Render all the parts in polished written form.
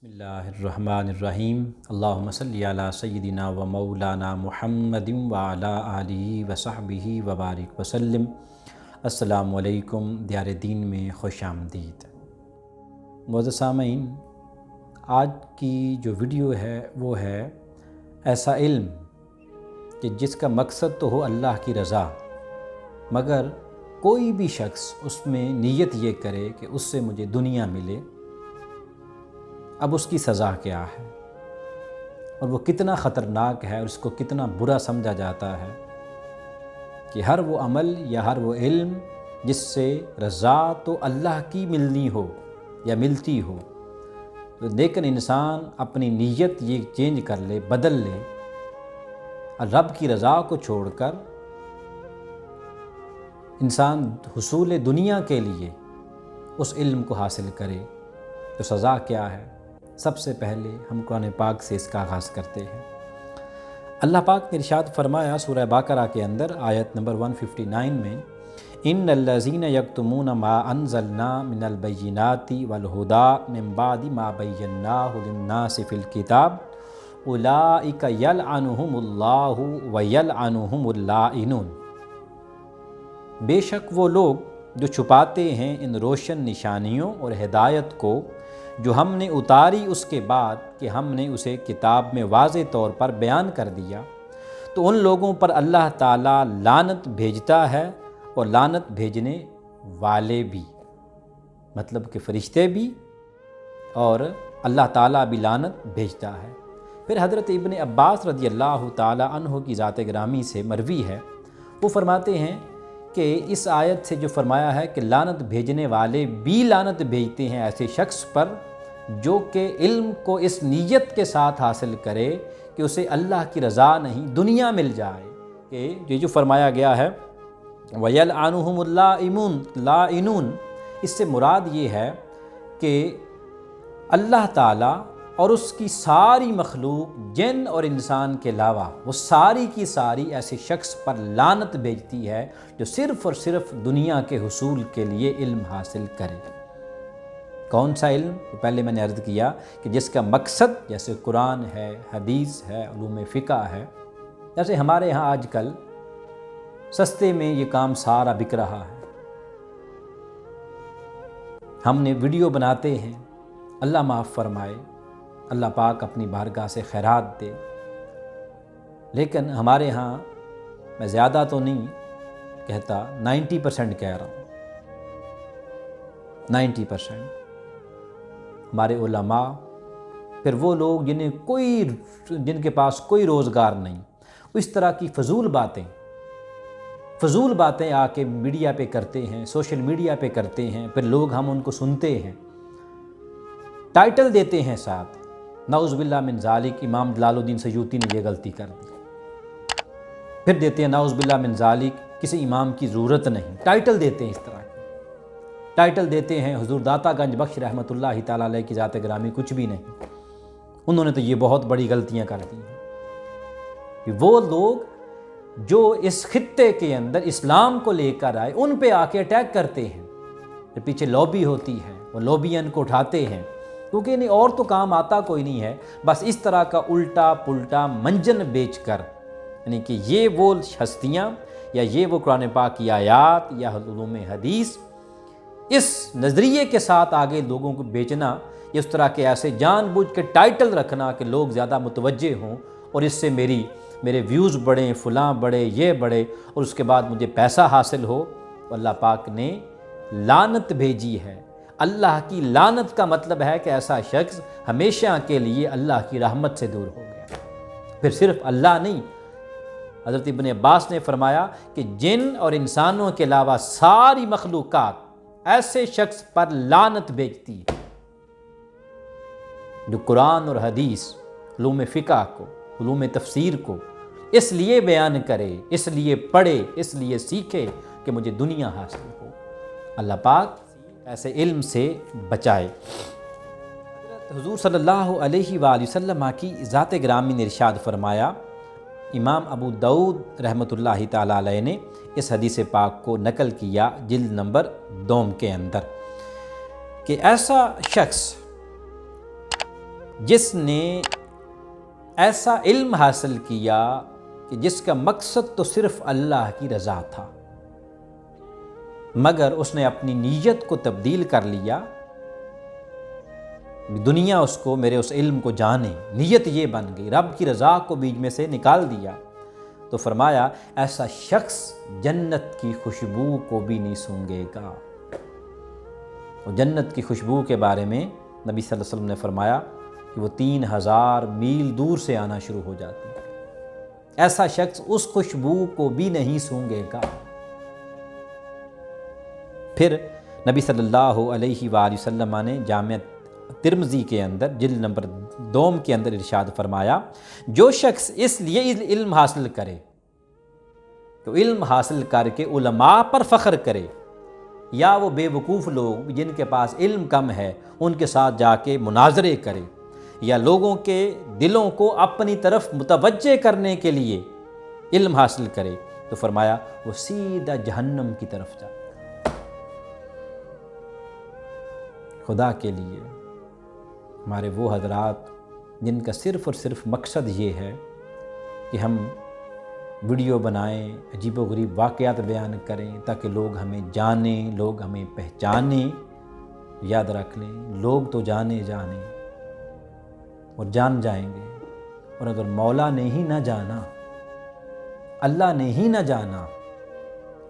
بسم اللہ الرحمن الرحیم اللہم صلی علی سیدنا و مولانا محمد وعلی آلہ وصحبہ وبارک وسلم۔ السلام علیکم، دیار دین میں خوش آمدید۔ معزز سامعین، آج کی جو ویڈیو ہے وہ ہے ایسا علم کہ جس کا مقصد تو ہو اللہ کی رضا، مگر کوئی بھی شخص اس میں نیت یہ کرے کہ اس سے مجھے دنیا ملے، اب اس کی سزا کیا ہے اور وہ کتنا خطرناک ہے اور اس کو کتنا برا سمجھا جاتا ہے کہ ہر وہ عمل یا ہر وہ علم جس سے رضا تو اللہ کی ملنی ہو یا ملتی ہو، لیکن انسان اپنی نیت یہ چینج کر لے، بدل لے اور رب کی رضا کو چھوڑ کر انسان حصول دنیا کے لیے اس علم کو حاصل کرے، تو سزا کیا ہے؟ سب سے پہلے ہم قرآن پاک سے اس کا آغاز کرتے ہیں۔ اللہ پاک نے ارشاد فرمایا سورہ بقرہ کے اندر آیت نمبر 159 میں، ان الذین یکتمون ما انزلنا من البینات والہدی من بعد ما بیناہ للناس فی الکتاب اولئک یلعنہم اللہ ویلعنہم اللاعنون۔ بے شک وہ لوگ جو چھپاتے ہیں ان روشن نشانیوں اور ہدایت کو جو ہم نے اتاری اس کے بعد کہ ہم نے اسے کتاب میں واضح طور پر بیان کر دیا، تو ان لوگوں پر اللہ تعالیٰ لعنت بھیجتا ہے اور لعنت بھیجنے والے بھی، مطلب کہ فرشتے بھی اور اللہ تعالیٰ بھی لعنت بھیجتا ہے۔ پھر حضرت ابن عباس رضی اللہ تعالیٰ عنہ کی ذات گرامی سے مروی ہے، وہ فرماتے ہیں کہ اس آیت سے جو فرمایا ہے کہ لعنت بھیجنے والے بھی لعنت بھیجتے ہیں ایسے شخص پر جو کہ علم کو اس نیت کے ساتھ حاصل کرے کہ اسے اللہ کی رضا نہیں دنیا مل جائے، کہ یہ جو فرمایا گیا ہے وَيَلْعَنُهُمُ اللَّاعِنُونَ، اس سے مراد یہ ہے کہ اللہ تعالیٰ اور اس کی ساری مخلوق جن اور انسان کے علاوہ وہ ساری کی ساری ایسے شخص پر لعنت بھیجتی ہے جو صرف اور صرف دنیا کے حصول کے لیے علم حاصل کرے۔ کون سا علم؟ پہلے میں نے عرض کیا کہ جس کا مقصد جیسے قرآن ہے، حدیث ہے، علوم فقہ ہے۔ جیسے ہمارے ہاں آج کل سستے میں یہ کام سارا بک رہا ہے، ہم نے ویڈیو بناتے ہیں، اللہ معاف فرمائے، اللہ پاک اپنی بارگاہ سے خیرات دے، لیکن ہمارے ہاں، میں زیادہ تو نہیں کہتا، 90% کہہ رہا ہوں، 90% ہمارے علماء، پھر وہ لوگ جن کے پاس کوئی روزگار نہیں، اس طرح کی فضول باتیں آ کے میڈیا پہ کرتے ہیں، سوشل میڈیا پہ کرتے ہیں، پھر لوگ ہم ان کو سنتے ہیں، ٹائٹل دیتے ہیں ساتھ، نعوذ باللہ من ذالک امام جلال الدین سیوطی نے یہ غلطی کر دی، پھر دیتے ہیں نعوذ باللہ من ذالک کسی امام کی ضرورت نہیں، ٹائٹل دیتے ہیں، اس طرح ٹائٹل دیتے ہیں حضور داتا گنج بخش رحمۃ اللہ تعالیٰ علیہ کی ذات گرامی کچھ بھی نہیں، انہوں نے تو یہ بہت بڑی غلطیاں کر دی ہیں کہ وہ لوگ جو اس خطے کے اندر اسلام کو لے کر آئے ان پہ آ کے اٹیک کرتے ہیں، پھر پیچھے لابی ہوتی ہے، وہ لابین کو اٹھاتے ہیں، کیونکہ انہیں اور تو کام آتا کوئی نہیں ہے، بس اس طرح کا الٹا پلٹا منجن بیچ کر، یعنی کہ یہ وہ ہستیاں یا یہ وہ قرآن پاک کی آیات یا علوم حدیث اس نظریے کے ساتھ آگے لوگوں کو بیچنا، اس طرح کے ایسے جان بوجھ کے ٹائٹل رکھنا کہ لوگ زیادہ متوجہ ہوں اور اس سے میرے ویوز بڑھیں، فلاں بڑھے، یہ بڑھے، اور اس کے بعد مجھے پیسہ حاصل ہو۔ اللہ پاک نے لعنت بھیجی ہے۔ اللہ کی لعنت کا مطلب ہے کہ ایسا شخص ہمیشہ کے لیے اللہ کی رحمت سے دور ہو گیا۔ پھر صرف اللہ نہیں، حضرت ابن عباس نے فرمایا کہ جن اور انسانوں کے علاوہ ساری مخلوقات ایسے شخص پر لعنت بھیجتی ہے جو قرآن اور حدیث، علوم فقہ کو، علوم تفسیر کو اس لیے بیان کرے، اس لیے پڑھے، اس لیے سیکھے کہ مجھے دنیا حاصل ہو۔ اللہ پاک ایسے علم سے بچائے۔ حضور صلی اللہ علیہ وآلہ وسلم کی ذات گرامی نے ارشاد فرمایا، امام ابو داؤد رحمۃ اللہ تعالیٰ علیہ نے اس حدیث پاک کو نقل کیا جلد نمبر 2 کے اندر، کہ ایسا شخص جس نے ایسا علم حاصل کیا کہ جس کا مقصد تو صرف اللہ کی رضا تھا، مگر اس نے اپنی نیت کو تبدیل کر لیا، دنیا اس کو، میرے اس علم کو جانے، نیت یہ بن گئی، رب کی رضا کو بیچ میں سے نکال دیا، تو فرمایا ایسا شخص جنت کی خوشبو کو بھی نہیں سونگھے گا۔ اور جنت کی خوشبو کے بارے میں نبی صلی اللہ علیہ وسلم نے فرمایا کہ وہ 3000 میل دور سے آنا شروع ہو جاتی ہے، ایسا شخص اس خوشبو کو بھی نہیں سونگھے گا۔ پھر نبی صلی اللہ علیہ وآلہ وسلم نے جامع ترمذی کے اندر جلد نمبر 2 کے اندر ارشاد فرمایا، جو شخص اس لیے علم حاصل کرے تو علم حاصل کر کے علماء پر فخر کرے، یا وہ بے وقوف لوگ جن کے پاس علم کم ہے ان کے ساتھ جا کے مناظرے کرے، یا لوگوں کے دلوں کو اپنی طرف متوجہ کرنے کے لیے علم حاصل کرے، تو فرمایا وہ سیدھا جہنم کی طرف جائے۔ خدا کے لیے ہمارے وہ حضرات جن کا صرف اور صرف مقصد یہ ہے کہ ہم ویڈیو بنائیں، عجیب و غریب واقعات بیان کریں تاکہ لوگ ہمیں جانیں، لوگ ہمیں پہچانیں، یاد رکھ لیں لوگ تو جانے اور جان جائیں گے، اور اگر مولا نے ہی نہ جانا، اللہ نے ہی نہ جانا،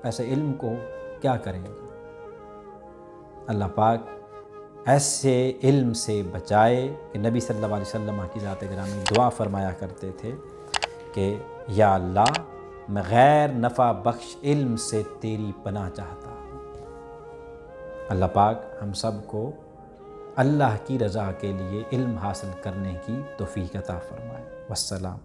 ایسے علم کو کیا کریں گے؟ اللہ پاک ایسے علم سے بچائے کہ نبی صلی اللہ علیہ وسلم کی ذات گرامی دعا فرمایا کرتے تھے کہ یا اللہ میں غیر نفع بخش علم سے تیری پناہ چاہتا ہوں۔ اللہ پاک ہم سب کو اللہ کی رضا کے لیے علم حاصل کرنے کی توفیق عطا فرمائے۔ والسلام۔